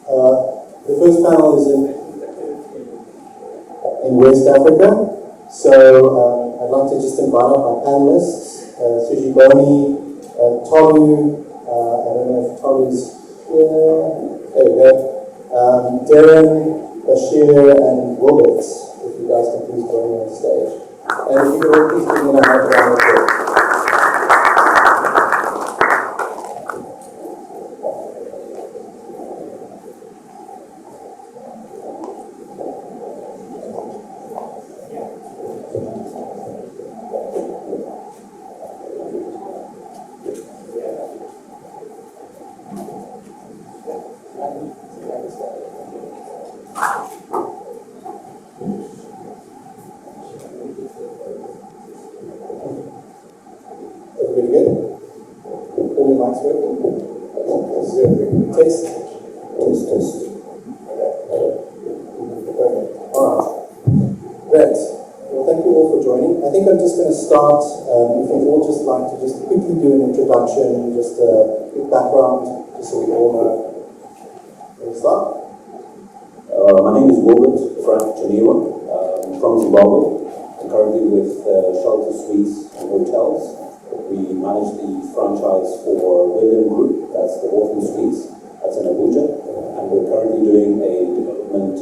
The first panel is in West Africa. So I'd like to just invite up our panelists, Suji Boni, Tolu, I don't know if Tolu's here, there we go, Darren, Bashir, and Wilbert, if you guys can please join me on stage. And if you could all please give me a hand around the floor. Start, if you'd all just like to just quickly do an introduction, just a quick background, just so we all know. Can we start? My name is Wilbert Frank Chaniwa. I'm from Zimbabwe. I'm currently with Shelter Suites and Hotels. We manage the franchise for Wyndham Group, that's the Orphan Suites, that's in Abuja. And we're currently doing a development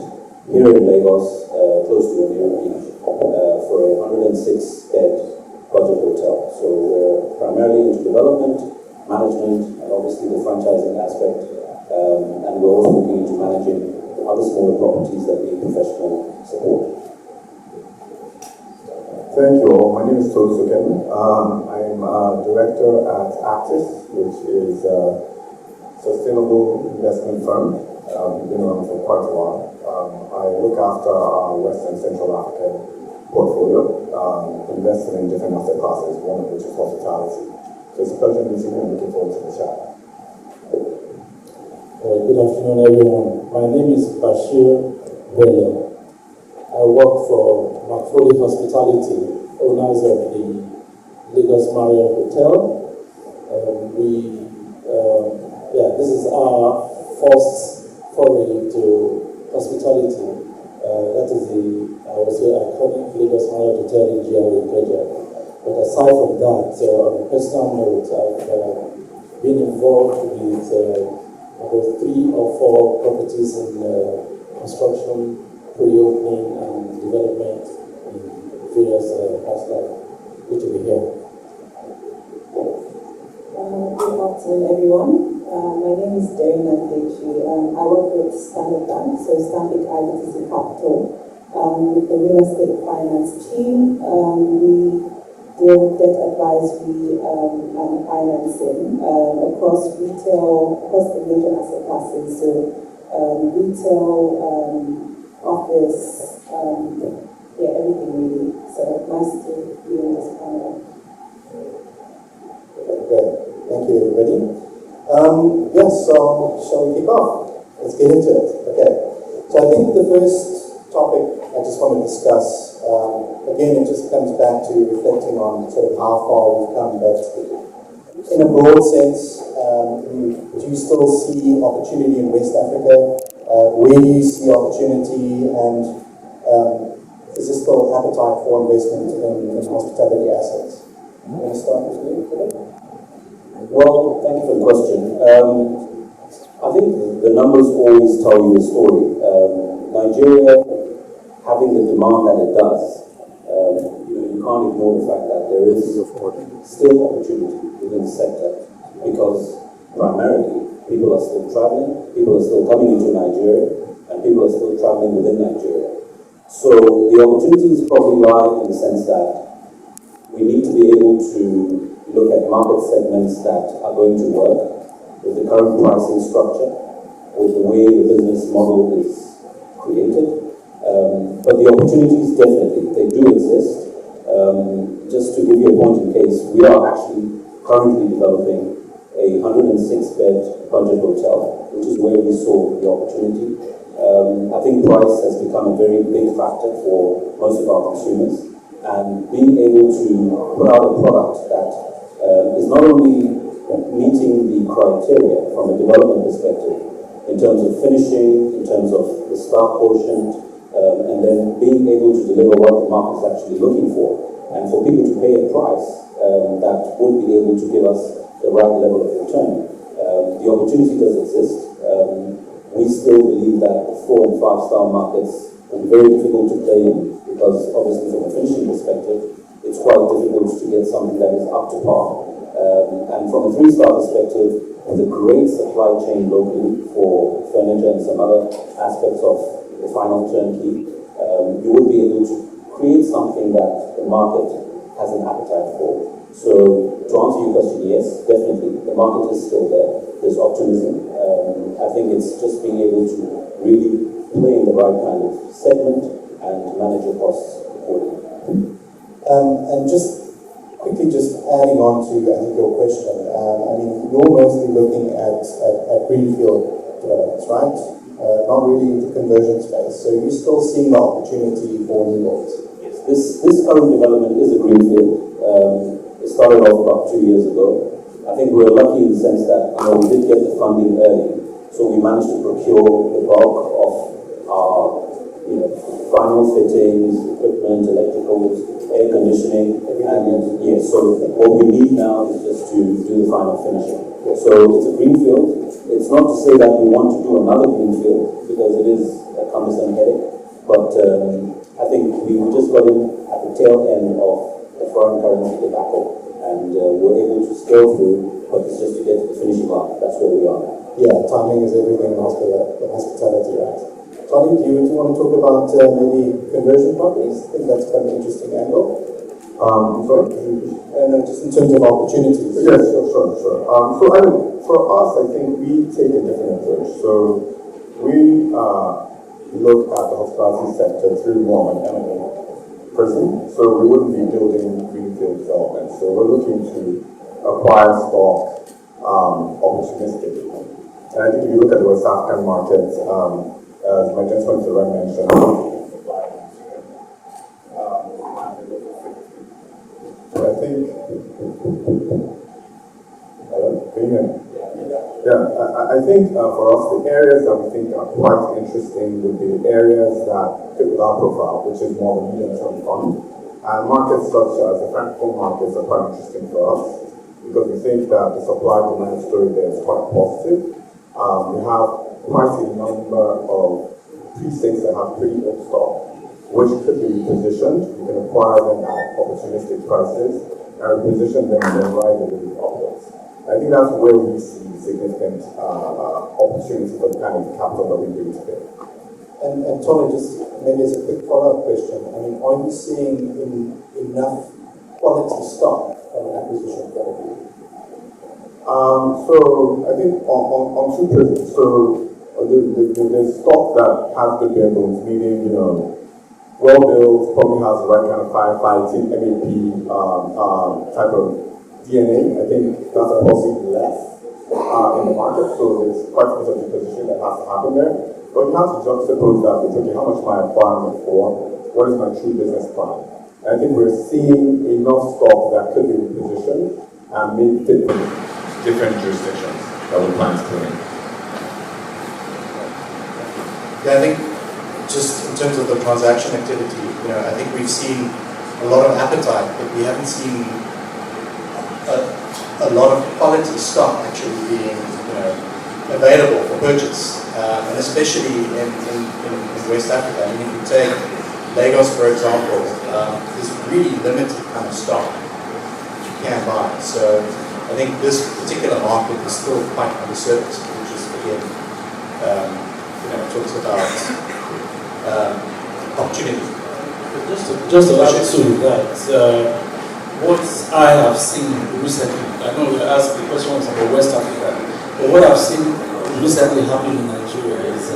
here in Lagos, close to Onion Beach, for a 106-bed budget hotel. So we're primarily into development, management, and obviously the franchising aspect. And we're also looking into managing other smaller properties that need professional support. Thank you all. My name is Tolu Sokemi. I'm a director at Actis, which is a sustainable investment firm. Been around for quite a while. I look after our West and Central African portfolio, investing in different asset classes, one of which is hospitality. So it's a pleasure meeting you and looking forward to the chat. Good afternoon, everyone. My name is Bashir Bello. I work for Macfoli Hospitality, owners of the Lagos Marriott Hotel. This is our first foray to hospitality. That is I would say, iconic Lagos Marriott Hotel in GRA Ikeja. But aside from that, on a personal note, I've been involved with about 3 or 4 properties in construction, pre-opening, and development in various parts of which we here. Good afternoon, everyone. My name is Darren Nandechi. I work with Standard Bank, so Stanbic IBTC Capital. With the real estate finance team, we deal debt advisory and financing across the major asset classes, so retail, office, everything really. So nice to be in this panel. Great. Thank you, everybody. So shall we kick off? Let's get into it. Okay. So I think the first topic I just want to discuss, again, it just comes back to reflecting on sort of how far we've come, but in a broad sense, do you still see opportunity in West Africa? Where do you see opportunity, and is there still appetite for investment in hospitality assets? You want to start with you, Philip? Well, thank you for the question. I think the numbers always tell you a story. Nigeria, having the demand that it does, you can't ignore the fact that there is still opportunity within the sector, because primarily people are still traveling, people are still coming into Nigeria, and people are still traveling within Nigeria. So the opportunities probably lie in the sense that we need to be able to look at market segments that are going to work with the current pricing structure, with the way the business model is created. But the opportunities definitely, they do exist. Just to give you a point in case, we are actually currently developing a 106-bed budget hotel, which is where we saw the opportunity. I think price has become a very big factor for most of our consumers, and being able to put out a product that is not only meeting the criteria from a development perspective in terms of finishing, in terms of the staff quotient, and then being able to deliver what the market is actually looking for, and for people to pay a price that would be able to give us the right level of return. The opportunity does exist. We still believe that the 4 and 5 star markets will be very difficult to play in, because obviously from a finishing perspective, it's quite difficult to get something that is up to par. And from a 3-star perspective, with a great supply chain locally for furniture and some other aspects of the final turnkey, you would be able to create something that the market has an appetite for. So to answer your question, yes, definitely, the market is still there. There's optimism. I think it's just being able to really play in the right kind of segment and manage your costs accordingly. And just quickly, just adding on to I think your question. I mean, you're mostly looking at greenfield developments, right? Not really the conversion space. So you're still seeing the opportunity for new builds. Yes, this current development is a greenfield. It started off about 2 years ago. I think we were lucky in the sense that we did get the funding early, so we managed to procure the bulk of our final fittings, equipment, electricals, air conditioning, and yes. So what we need now is just to do the final finishing. So it's a greenfield. It's not to say that we want to do another greenfield, because it is a cumbersome headache. But I think we just got in at the tail end of the foreign currency debacle, and we're able to scale through, but it's just to get to the finishing line. That's where we are now. Yeah, timing is everything in hospitality, right? Tony, do you want to talk about maybe conversion properties? I think that's quite an interesting angle. Sorry? No, just in terms of opportunities. Yes, sure. So for us, I think we take a different approach. So we look at the hospitality sector through more of an M&A prism. So we wouldn't be building greenfield development. So we're looking to acquire stock opportunistically. And I think if you look at the West African market, as my gentleman Zerem mentioned, I think, hello, can you hear me? Yeah, I think for us, the areas that we think are quite interesting would be the areas that fit with our profile, which is more of a medium-term fund. And markets such as the Francophone markets are quite interesting for us, because we think that the supply-demand story there is quite positive. We have quite a number of precincts that have pretty old stock, which could be repositioned. You can acquire them at opportunistic prices and reposition them and then ride the wave upwards. I think that's where we see significant opportunity for the kind of capital that we bring today. And Tony, just maybe as a quick follow-up question, I mean, are you seeing enough quality stock from an acquisition point of view? So I think on two prisms. So the stock that has the bare bones, meaning well built, probably has the right kind of firefighting, MEP type of DNA. I think that's possibly less in the market. So there's quite a bit of position that has to happen there. But you have to juxtapose that with, okay, how much am I acquiring it for? What is my true business plan? And I think we're seeing enough stock that could be repositioned and made fit for different jurisdictions that we plan to play in. Yeah, I think just in terms of the transaction activity, I think we've seen a lot of appetite, but we haven't seen a lot of quality stock actually being available for purchase, and especially in West Africa. I mean, if you take Lagos, for example, there's really limited kind of stock you can buy. So I think this particular market is still quite underserviced, which is again, talks about opportunity. Just to add to that, what I have seen recently, I know you asked the question was about West Africa, but what I've seen recently happen in Nigeria is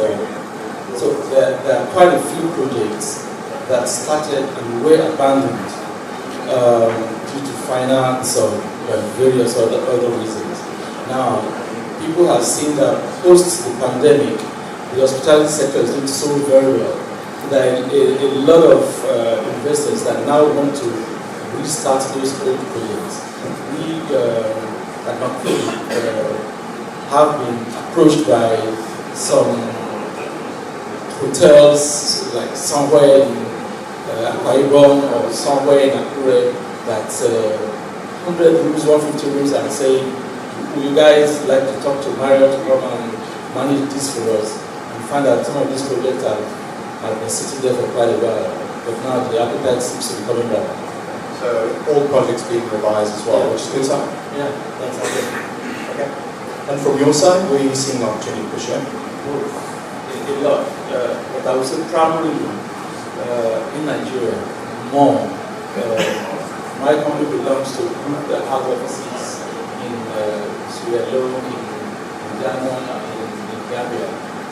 so there are quite a few projects that started and were abandoned due to finance or various other reasons. Now, people have seen that post the pandemic, the hospitality sector is doing so very well that a lot of investors that now want to restart those old projects. We at McQueen have been approached by some hotels like somewhere in Akwa Ibom or somewhere in Akure that 100 rooms, 150 rooms, and say, would you guys like to talk to Marriott to come and manage this for us? And find out some of these projects have been sitting there for quite a while, but now the appetite seems to be coming back. So all projects being revised as well, which is a good sign. Yeah, that's okay. Okay. And from your side, where are you seeing opportunity for sure? A lot, but I would say primarily in Nigeria, more. My company belongs to a group that has offices in Sierra Leone, in Ghana, in Gambia.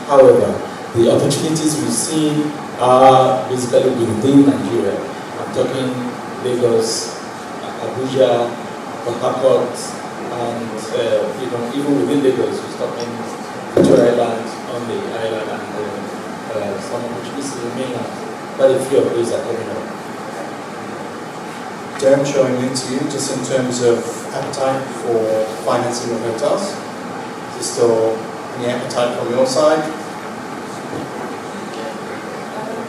However, the opportunities we've seen are basically within Nigeria. I'm talking Lagos, Abuja, Port Harcourt, and even within Lagos, we're talking Victoria Island, on the island, and some opportunities in the mainland. Quite a few of those are coming up. Darren, showing into you, just in terms of appetite for financing of hotels. Is there still any appetite from your side?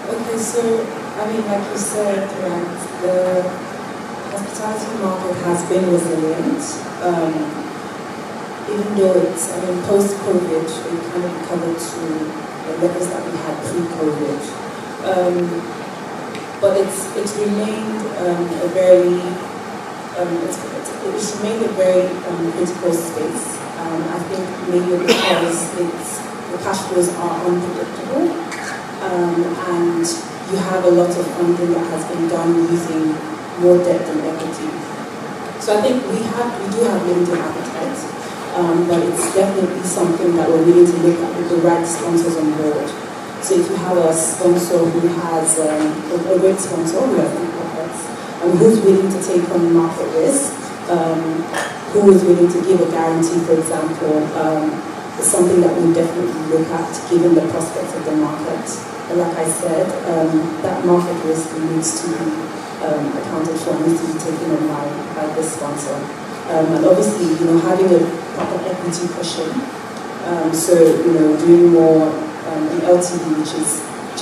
Okay, so, I mean, like you said, right, the hospitality market has been resilient. Even though it's, I mean, post-COVID, it kind of recovered to the levels that we had pre-COVID. But it's remained a very, it's remained a very critical space. I think maybe because the cash flows are unpredictable, and you have a lot of funding that has been done using more debt than equity. So I think we do have limited appetite, but it's definitely something that we're willing to look at with the right sponsors on board. So if you have a sponsor who has a great sponsor who has deep pockets, who's willing to take on market risk, who is willing to give a guarantee, for example, is something that we definitely look at given the prospects of the market. And like I said, that market risk needs to be accounted for, needs to be taken on by this sponsor. And obviously, having a proper equity cushion, so, doing more an LTV which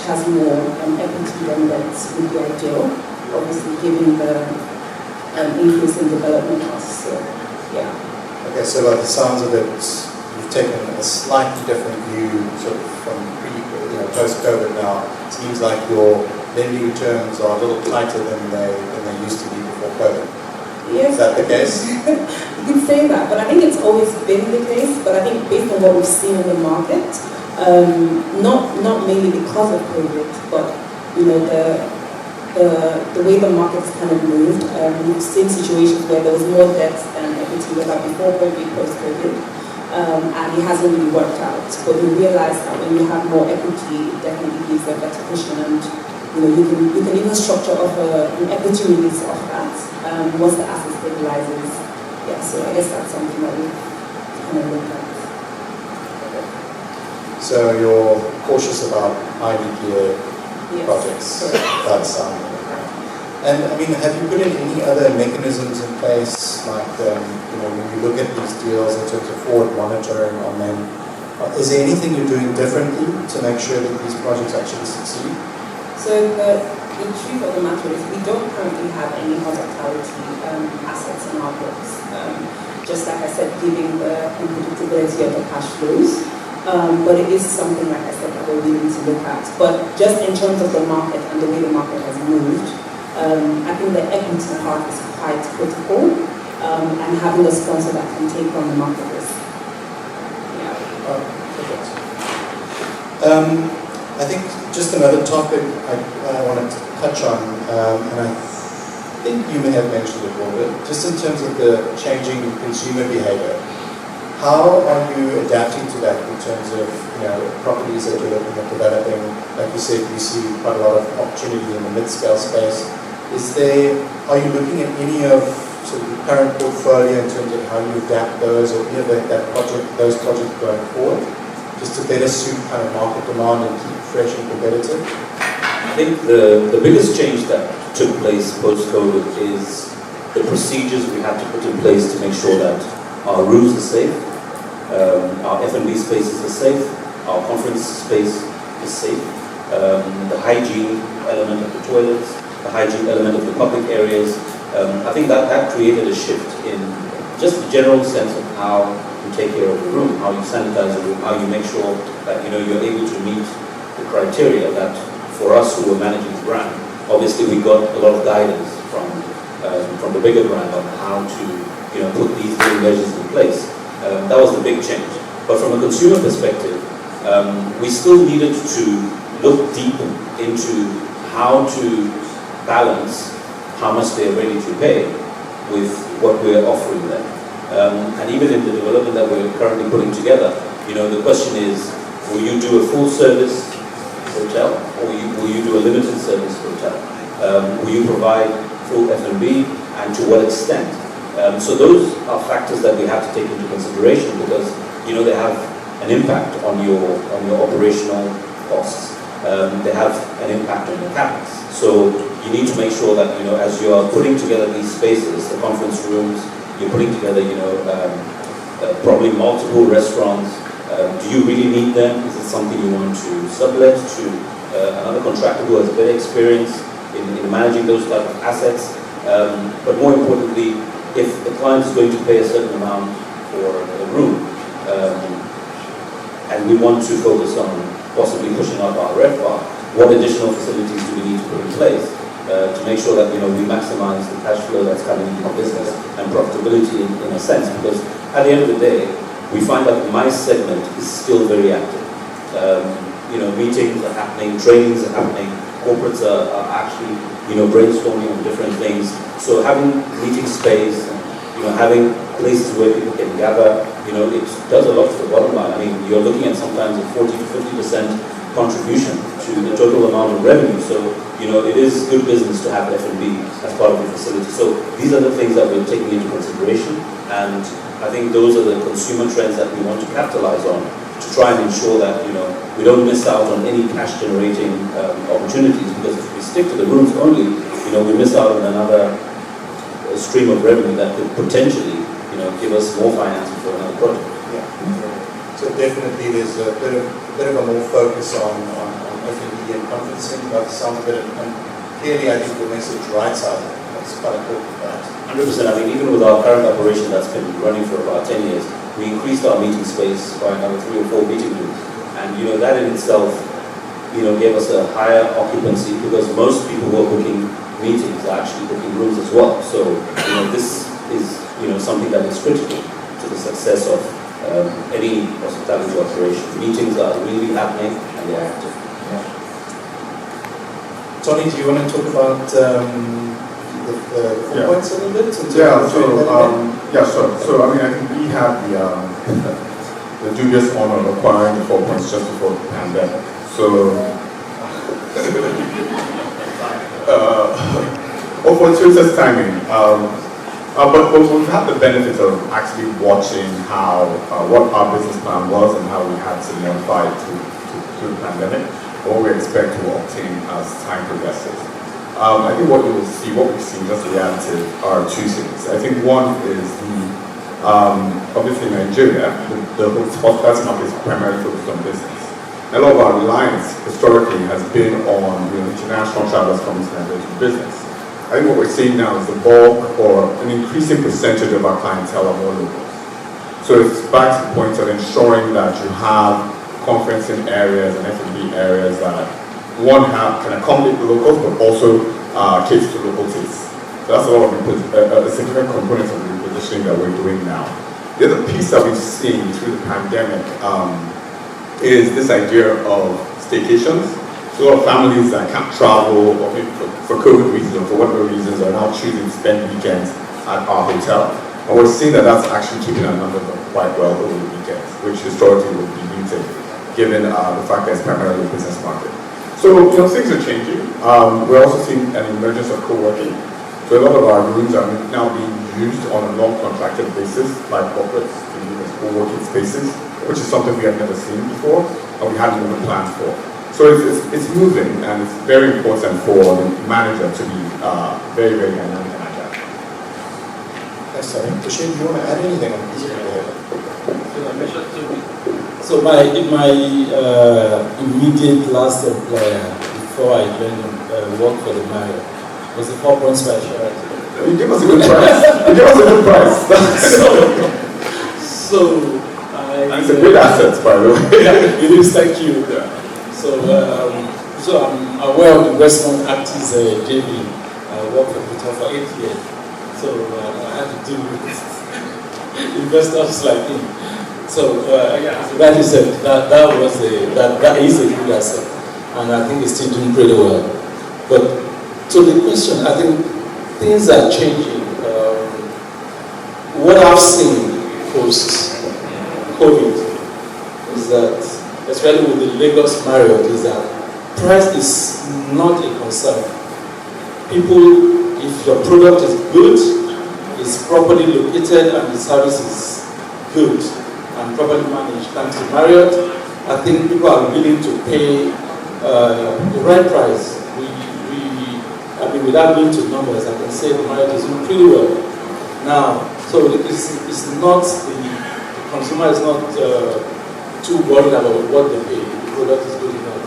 has more equity than that would be ideal, obviously given the increase in development costs. So, yeah. Okay, so by the sounds of it, you've taken a slightly different view sort of from post-COVID now. It seems like your lending terms are a little tighter than they used to be before COVID. Yes. Is that the case? You can say that, but I think it's always been the case. But I think based on what we've seen in the market, not mainly because of COVID, but the way the market's kind of moved. We've seen situations where there was more debt than equity, whether before COVID, post-COVID, and it hasn't really worked out. But we realized that when you have more equity, it definitely gives a better cushion, and you can even structure off an equity release off that once the asset stabilizes. Yeah, so I guess that's something that we kind of looked at. So you're cautious about highly geared projects. Correct. That's and I mean, have you put in any other mechanisms in place, like when you look at these deals in terms of forward monitoring on them? Is there anything you're doing differently to make sure that these projects actually succeed? So the truth of the matter is we don't currently have any hospitality assets in our books. Just like I said, given the unpredictability of the cash flows. But it is something, like I said, that we're willing to look at. But just in terms of the market and the way the market has moved, I think the equity part is quite critical, and having a sponsor that can take on the market risk. Yeah. Perfect. I think just another topic I wanted to touch on, and I think you may have mentioned it a little bit, just in terms of the changing consumer behavior. How are you adapting to that in terms of properties that you're looking at developing? Like you said, you see quite a lot of opportunity in the mid-scale space. Are you looking at any of sort of the current portfolio in terms of how you adapt those or innovate those projects going forward, just to better suit kind of market demand and keep fresh and competitive? I think the biggest change that took place post-COVID is the procedures we had to put in place to make sure that our rooms are safe, our F&B spaces are safe, our conference space is safe, the hygiene element of the toilets, the hygiene element of the public areas. I think that created a shift in just the general sense of how you take care of the room, how you sanitize the room, how you make sure that you're able to meet the criteria that for us who were managing the brand, obviously we got a lot of guidance from the bigger brand on how to put these new measures in place. That was the big change. But from a consumer perspective, we still needed to look deep into how to balance how much they're ready to pay with what we're offering them. And even in the development that we're currently putting together, the question is, will you do a full service hotel, or will you do a limited service hotel? Will you provide full F&B, and to what extent? So those are factors that we have to take into consideration because they have an impact on your operational costs. They have an impact on your capex. So you need to make sure that as you are putting together these spaces, the conference rooms, you're putting together probably multiple restaurants. Do you really need them? Is it something you want to sublet to another contractor who has better experience in managing those type of assets? But more importantly, if the client is going to pay a certain amount for a room, and we want to focus on possibly pushing up our RevPAR, what additional facilities do we need to put in place to make sure that we maximize the cash flow that's coming into the business and profitability in a sense? Because at the end of the day, we find that my segment is still very active. Meetings are happening, trainings are happening, corporates are actually brainstorming on different things. So having meeting space, having places where people can gather, it does a lot for the bottom line. I mean, you're looking at sometimes a 40 to 50% contribution to the total amount of revenue. So, it is good business to have F&B as part of the facility. So these are the things that we're taking into consideration, and I think those are the consumer trends that we want to capitalize on to try and ensure that we don't miss out on any cash generating opportunities, because if we stick to the rooms only, we miss out on another stream of revenue that could potentially give us more financing for another project. Yeah. So definitely there's a bit of a more focus on F&B and conferencing by the sound of it, and clearly I think the message right side, that's quite important, right? 100%. I mean, even with our current operation that's been running for about 10 years, we increased our meeting space by another 3 or 4 meeting rooms. And that in itself, gave us a higher occupancy, because most people who are booking meetings are actually booking rooms as well. So, this is, something that is critical to the success of any hospitality operation. Meetings are really happening and they're active. Yeah. Tony, do you want to talk about the 4 points a little bit? Yeah, sure. So, I think we had the dubious honor of acquiring the 4 points just before the pandemic. So, fortuitous timing. But we've had the benefit of actually watching how what our business plan was and how we had to modify it through the pandemic, and what we expect to obtain as time progresses. I think what we've seen just reactive are 2 things. I think one is obviously Nigeria, the hospitality market is primarily focused on business. A lot of our reliance historically has been on international travelers coming to Nigeria to business. I think what we're seeing now is the bulk or an increasing percentage of our clientele are more locals. So it's back to the point of ensuring that you have conferencing areas and F&B areas that can accommodate the locals, but also cater to local tastes. So that's a significant component of the repositioning that we're doing now. The other piece that we've seen through the pandemic is this idea of staycations. So a lot of families that can't travel, or maybe for COVID reasons or for whatever reasons, are now choosing to spend weekends at our hotel. And we're seeing that that's actually keeping our numbers up quite well over the weekends, which historically would be muted, given the fact that it's primarily a business market. So things are changing. We're also seeing an emergence of co-working. So a lot of our rooms are now being used on a non-contracted basis by corporates to use as co-working spaces, which is something we have never seen before and we hadn't even planned for. So it's moving, and it's very important for the manager to be very, very dynamic and agile. Thanks, Tony. Tushim, do you want to add anything on this? So my immediate last employer before I joined work for the Marriott was the 4 Points by Sheraton. You give us a good price. You give us a good price. And it's a great asset, by the way. It is, thank you. So I'm aware of the Westmont Actis JV. I worked for Peter for 8 years. So I had to deal with investors like him. So that is that is a good asset, and I think it's still doing pretty well. But to the question, I think things are changing. What I've seen post-COVID is that, especially with the Lagos Marriott, is that price is not a concern. People, if your product is good, is properly located, and the service is good and properly managed, thanks to Marriott, I think people are willing to pay the right price. Without going to numbers, I can say the Marriott is doing pretty well. Now, so it's not, the consumer is not too worried about what they pay. The product is good enough.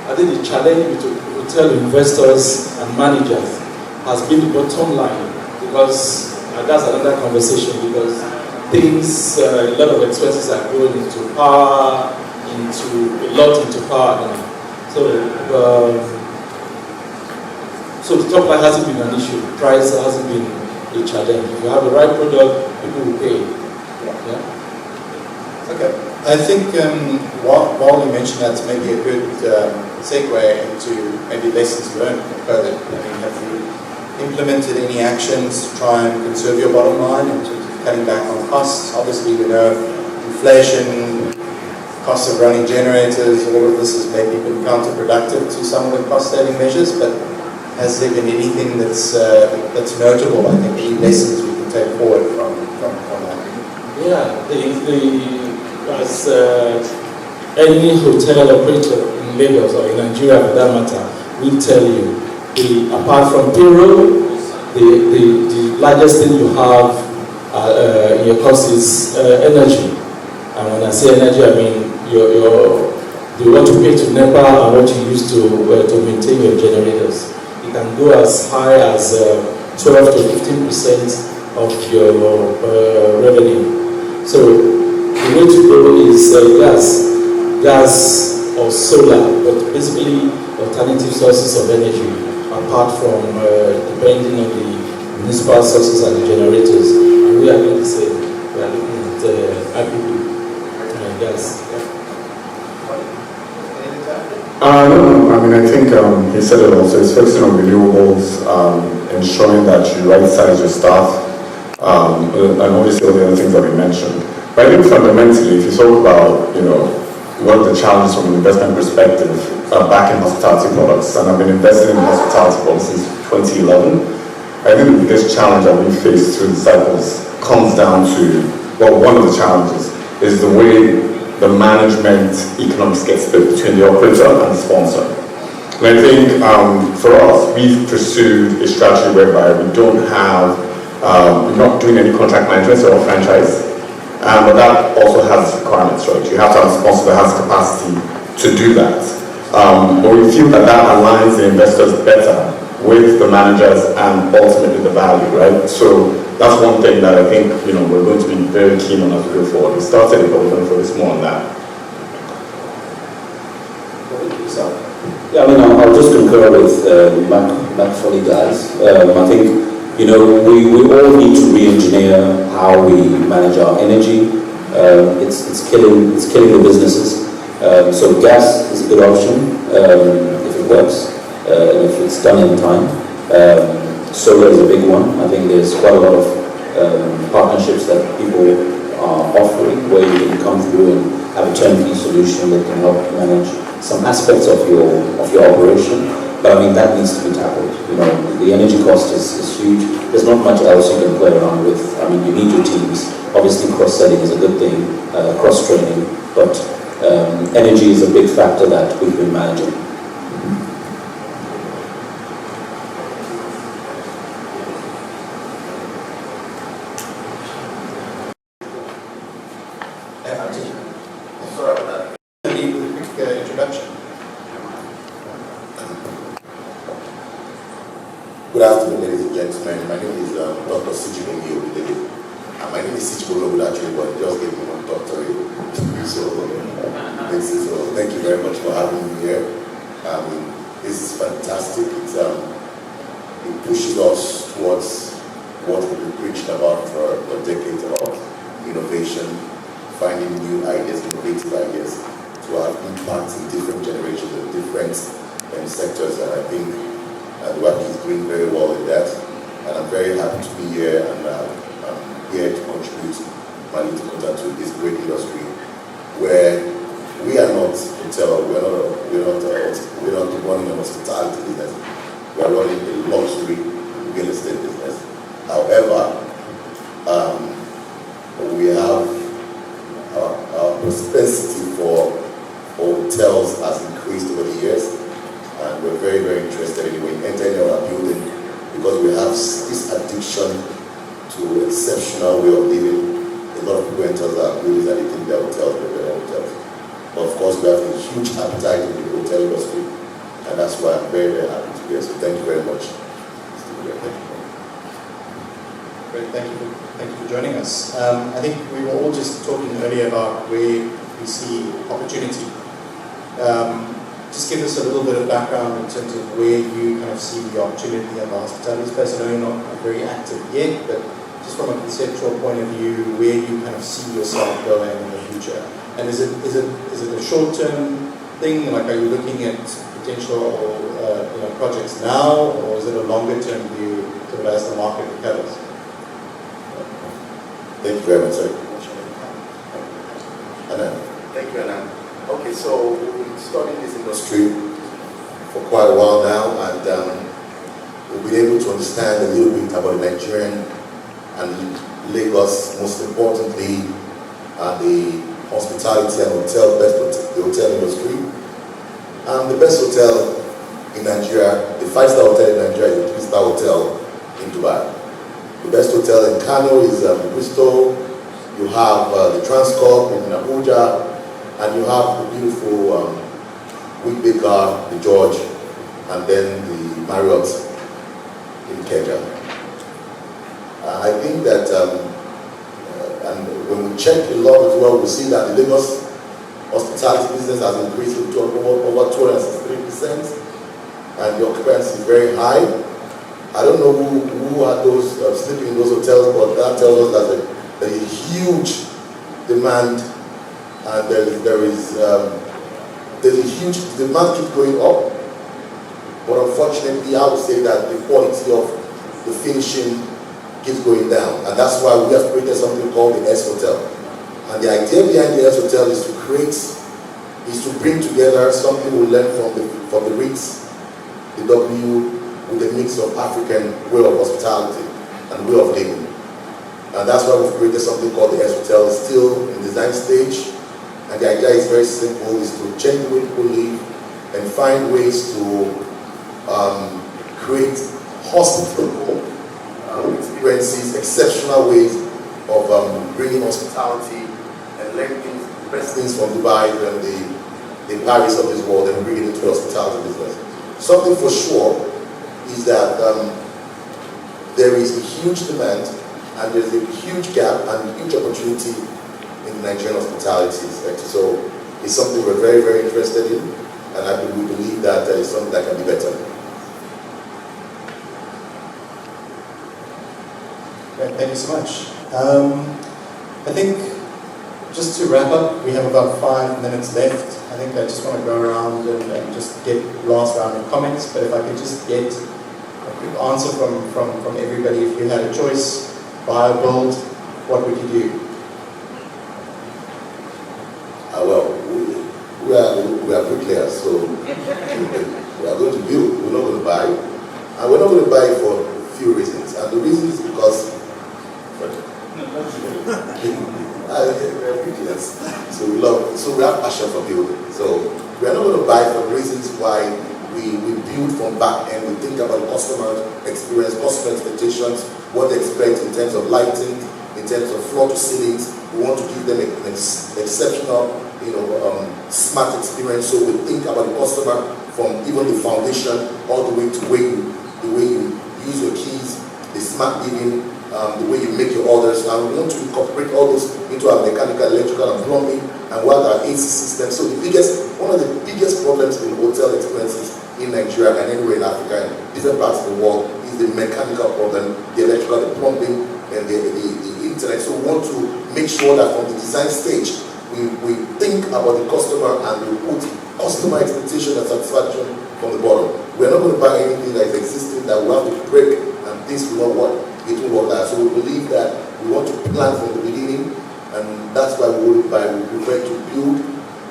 I think the challenge between hotel investors and managers has been the bottom line, because that's another conversation, because things, a lot of expenses are going into power, into power now. So the top line hasn't been an issue. Price hasn't been a challenge. If you have the right product, people will pay. Yeah. Okay. I think while you mentioned that's maybe a good segue into maybe lessons learned from COVID. I mean, have you implemented any actions to try and conserve your bottom line in terms of cutting back on costs? Obviously, we know inflation, costs of running generators, all of this has maybe been counterproductive to some of the cost-saving measures, but has there been anything that's notable? I think any lessons we can take forward from that? Yeah, as any hotel operator in Lagos or in Nigeria for that matter will tell you, apart from payroll, the largest thing you have in your cost is energy. And when I say energy, I mean what you pay to NEPA and what you use to maintain your generators. It can go as high as 12 to 15% of your revenue. So the way to go is gas or solar, but basically alternative sources of energy, apart from depending on the municipal sources and the generators. And we are going to say we are looking at IPP and gas. No, I mean, I think he said it also. It's focusing on renewables, ensuring that you right-size your staff, and obviously all the other things that we mentioned. But I think fundamentally, if you talk about, what are the challenges from an investment perspective back in hospitality products, and I've been investing in hospitality products since 2011, I think the biggest challenge that we face through the cycles comes down to, well, one of the challenges is the way the management economics gets split between the operator and the sponsor. And I think for us, we've pursued a strategy whereby we don't have, we're not doing any contract management, so all franchise. But that also has requirements, right? You have to have a sponsor that has capacity to do that. But we feel that aligns the investors better with the managers and ultimately the value, right? So that's one thing that I think we're going to be very keen on as we go forward. We started it, but we're going to focus more on that. Yeah, I mean, I'll just concur with Mac Foley guys. I think we all need to re-engineer how we manage our energy. It's killing the businesses. So gas is a good option if it works, and if it's done in time. Solar is a big one. I think there's quite a lot of partnerships that people are offering where you can come through and have a turnkey solution that can help manage some aspects of your operation. But I mean, that needs to be tackled. The energy cost is huge. There's not much else you can play around with. I mean, you need your teams. Obviously, cross-selling is a good thing, cross-training, but energy is a big factor that we've been managing. Sorry, Good afternoon, ladies and gentlemen. My name is Dr. Sijibo Miyobide. My name is Sijibo Miyobide actually, but it just gave me one doctorate. So thank you very much for having me here. This is fantastic. It pushes us towards what we've been preaching about for decades about innovation, finding new ideas, innovative ideas to have impact in different generations and different sectors. And I think the work is doing very well in that. And I'm very happy to be here, and I'm here to contribute my little content to this great industry where we are not hotel, we're not running a hospitality business. We are running a luxury real estate business. However, we have our propensity for hotels has increased over the years, and we're very, very interested in when entering our building because we have this addiction to exceptional way of living. A lot of people enter our buildings and they think they're hotels, but they're not hotels. But of course, we have a huge appetite in the hotel industry, and that's why I'm very, very happy to be here. So thank you very much. Great, thank you for joining us. I think we were all just talking earlier about where we see opportunity. Just give us a little bit of background in terms of where you kind of see the opportunity in the hospitality space. I know you're not very active yet, but just from a conceptual point of view, where you kind of see yourself going in the future. And is it a short-term thing? Like, are you looking at potential projects now, or is it a longer-term view sort of as the market recovers? Thank you very much, sir. Anand. Thank you, Anand. Okay, so we've been studying this industry for quite a while now, and we've been able to understand a little bit about the Nigerian and Lagos, most importantly, the hospitality and the hotel industry. The best hotel in Nigeria, the 5-star hotel in Nigeria is the 3-star hotel in Dubai. The best hotel in Kano is Bristol. You have the Transcorp in Abuja, and you have the beautiful Whitbaker, the George, and then the Marriott in Kenya. I think that, and when we check a lot as well, we see that the Lagos hospitality business has increased to over 263%, and the occupancy is very high. I don't know who are those sleeping in those hotels, but that tells us that there is a huge demand, and there's a huge demand keeps going up. But unfortunately, I would say that the quality of the finishing keeps going down, and that's why we have created something called the S Hotel. And the idea behind the S Hotel is to bring together something we learn from the Ritz, the W, with a mix of African way of hospitality and way of living. And that's why we've created something called the S Hotel. It's still in design stage, and the idea is very simple, is to change the way people live and find ways to create hospitable experiences, exceptional ways of bringing hospitality and learning the best things from Dubai and the Paris of this world and bringing it into the hospitality business. Something for sure is that there is a huge demand, and there's a huge gap and a huge opportunity in the Nigerian hospitality sector. So it's something we're very, very interested in, and we believe that it's something that can be better. Great, thank you so much. I think just to wrap up, we have about 5 minutes left. I think I just want to go around and just get last round of comments, but if I could just get a quick answer from everybody. If you had a choice, buy or build, what would you do? Well, we are bricklayers, so we are going to build. We're not going to buy, and we're not going to buy for a few reasons. And the reason is because we are bricklaers, so we have passion for building. So we are not going to buy for reasons why we build from back end. We think about customer experience, customer expectations, what they expect in terms of lighting, in terms of floor to ceilings. We want to give them an exceptional, smart experience. So we think about the customer from even the foundation all the way to the way you use smart living, the way you make your orders, and we want to incorporate all those into our mechanical, electrical, and plumbing, and what our AC system. So one of the biggest problems in hotel experiences in Nigeria and anywhere in Africa and different parts of the world is the mechanical problem, the electrical, the plumbing, and the internet. So we want to make sure that from the design stage, we think about the customer and we put customer expectation and satisfaction from the bottom. We're not going to buy anything that is existing that we have to break and things will not work. It will work out. So we believe that we want to plan from the beginning, and that's why we wouldn't buy. We prefer to build,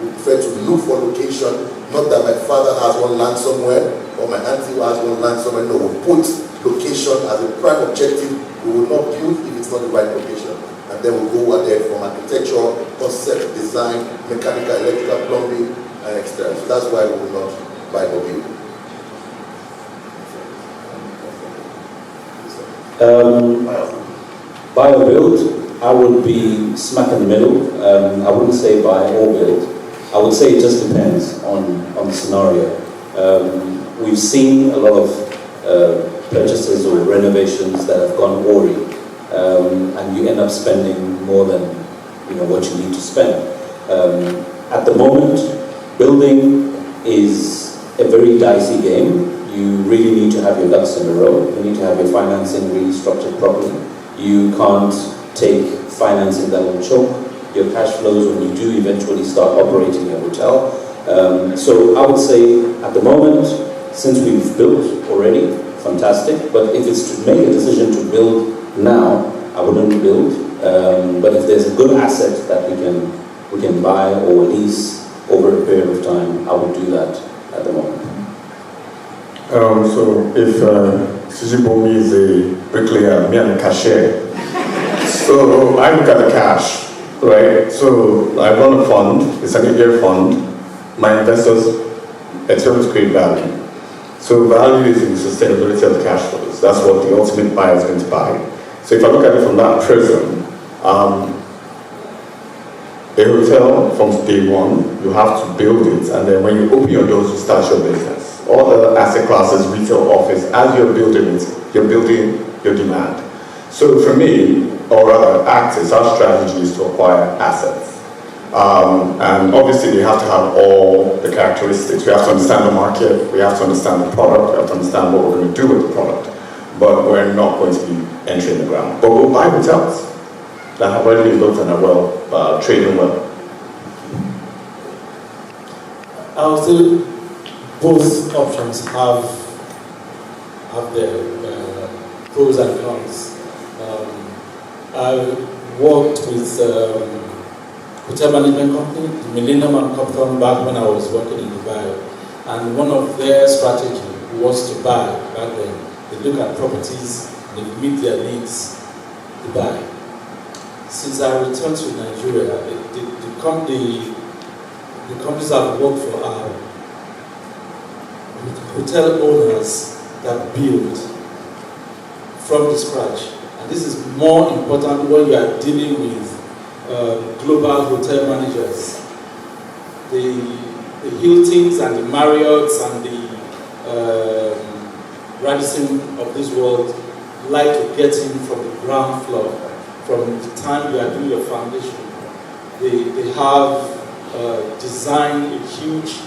we prefer to look for location. Not that my father has one land somewhere or my auntie has one land somewhere. No, we put location as a prime objective. We will not build if it's not the right location. And then we'll go over there from architecture, concept, design, mechanical, electrical, plumbing, and external. So that's why we will not buy or build. Buy or build, I would be smack in the middle. I wouldn't say buy or build. I would say it just depends on the scenario. We've seen a lot of purchases or renovations that have gone awry, and you end up spending more than what you need to spend. At the moment, building is a very dicey game. You really need to have your ducks in a row. You need to have your financing really structured properly. You can't take financing that will choke your cash flows when you do eventually start operating your hotel. So I would say at the moment, since we've built already, fantastic. But if it's to make a decision to build now, I wouldn't build. But if there's a good asset that we can buy or lease over a period of time, I would do that at the moment. So if Sujibomi is a bricklayer, me I'm a cashier. So I look at the cash, right? So I run a fund, it's an 8-year fund. My investors expect to create value. So value is in the sustainability of the cash flows. That's what the ultimate buyer is going to buy. So if I look at it from that prism, a hotel from day one, you have to build it, and then when you open your doors, you start your business. All the asset classes, retail, office, as you're building it, you're building your demand. So for me, or rather Actis, our strategy is to acquire assets. And obviously they have to have all the characteristics. We have to understand the market, we have to understand the product, we have to understand what we're going to do with the product. But we're not going to be entering the ground. But we'll buy hotels that have already been built and are well, trading well. I would say both options have their pros and cons. I worked with hotel management company, the Millennium and Compton, back when I was working in Dubai, and one of their strategy was to buy back then. They look at properties, they meet their needs to buy. Since I returned to Nigeria, the companies I've worked for are hotel owners that build from the scratch. And this is more important when you are dealing with global hotel managers. The Hiltons and the Marriotts and the Radisson of this world like to get in from the ground floor. From the time you are doing your foundation, they have designed a huge,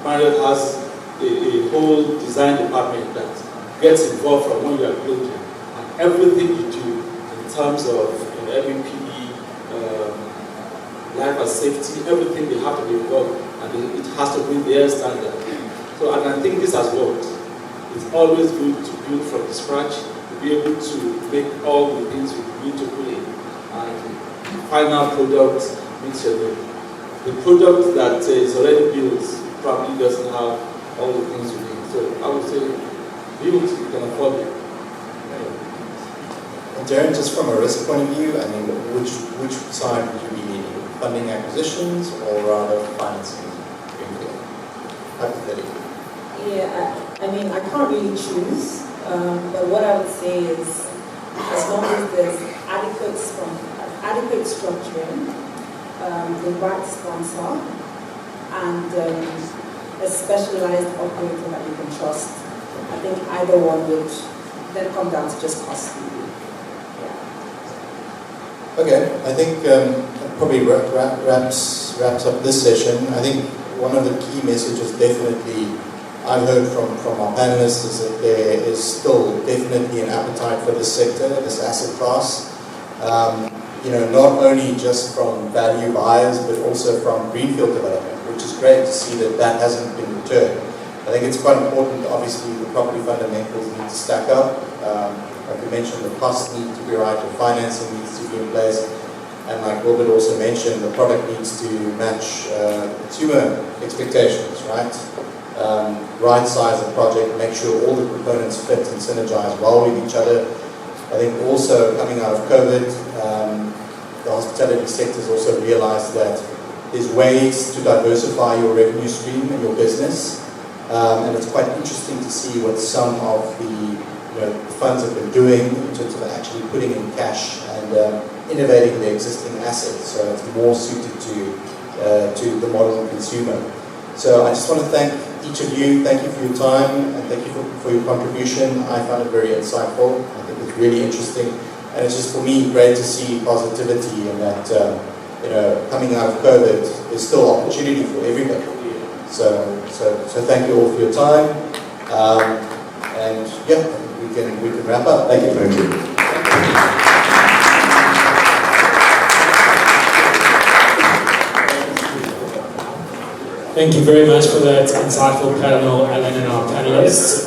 Marriott has a whole design department that gets involved from when you are building. And everything you do in terms of MEP, life and safety, everything they have to be involved, and it has to be their standard. So, and I think this has worked. It's always good to build from scratch, to be able to make all the things you need to put in, and the final product meets your need. The product that is already built probably doesn't have all the things you need. So I would say build, you can afford it. And Darren, just from a risk point of view, I mean, which side would you be needing? Funding acquisitions or rather financing greenfield? Hypothetically. Yeah, I mean, I can't really choose, but what I would say is, as long as there's adequate structuring, the right sponsor, and a specialized operator that you can trust, I think either one would then come down to just cost. Okay, I think that probably wraps up this session. I think one of the key messages definitely I've heard from our panelists is that there is still definitely an appetite for this sector, this asset class. Not only just from value buyers, but also from greenfield development, which is great to see that hasn't been deterred. I think it's quite important, obviously, the property fundamentals need to stack up. Like we mentioned, the costs need to be right, the financing needs to be in place, and like Wilbert also mentioned, the product needs to match consumer expectations, right? Right size the project, make sure all the components fit and synergize well with each other. I think also coming out of COVID, the hospitality sector has also realized that there's ways to diversify your revenue stream and your business, and it's quite interesting to see what some of the funds have been doing in terms of actually putting in cash and innovating their existing assets, so it's more suited to the modern consumer. So I just want to thank each of you. Thank you for your time and thank you for your contribution. I found it very insightful. I think it's really interesting, and it's just for me great to see positivity and that coming out of COVID, there's still opportunity for everybody. So thank you all for your time, and yeah, we can wrap up. Thank you. Thank you. Thank you very much for that insightful panel, Alan and our panelists.